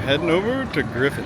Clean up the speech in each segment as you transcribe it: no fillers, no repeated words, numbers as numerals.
heading over to Griffon.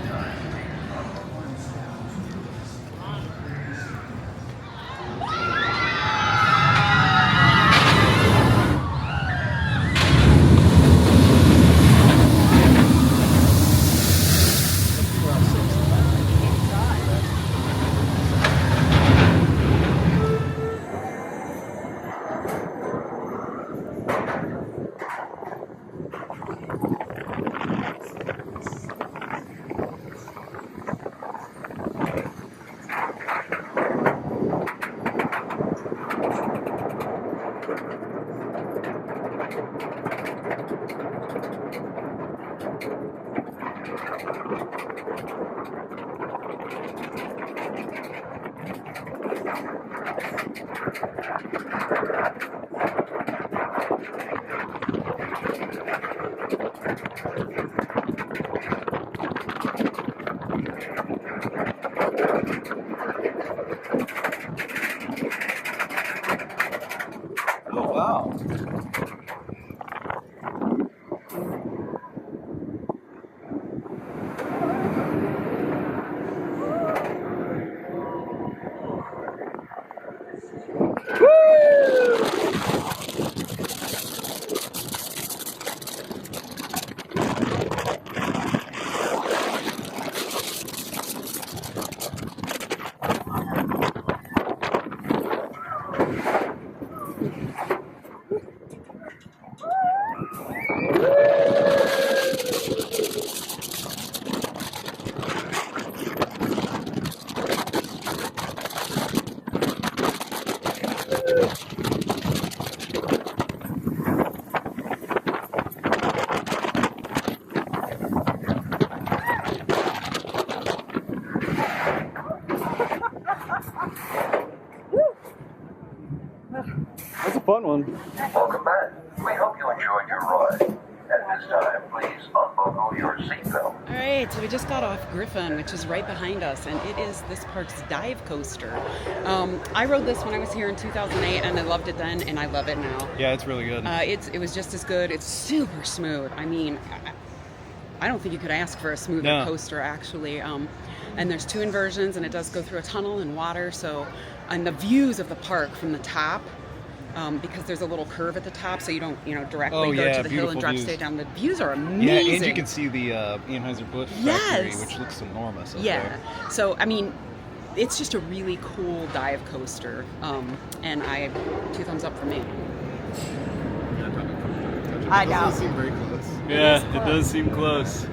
Oh, wow. That's a fun one. Welcome back. We hope you enjoyed your ride. At this time, please unbuckle your seatbelt. All right, so we just got off Griffon, which is right behind us, and it is this park's dive coaster. I rode this when I was here in 2008, and I loved it then, and I love it now. Yeah, it's really good. It was just as good. It's super smooth. I mean, I don't think you could ask for a smoother coaster, actually. And there's 2 inversions, and it does go through a tunnel and water. So, and the views of the park from the top, because there's a little curve at the top, so you don't, directly go to the hill and drop straight down. The views are amazing. Yeah, and you can see the Anheuser-Busch factory, which looks enormous. Yeah. So, I mean, it's just a really cool dive coaster, and 2 thumbs up for me. I doubt. It doesn't seem very close. Yeah, it does seem close.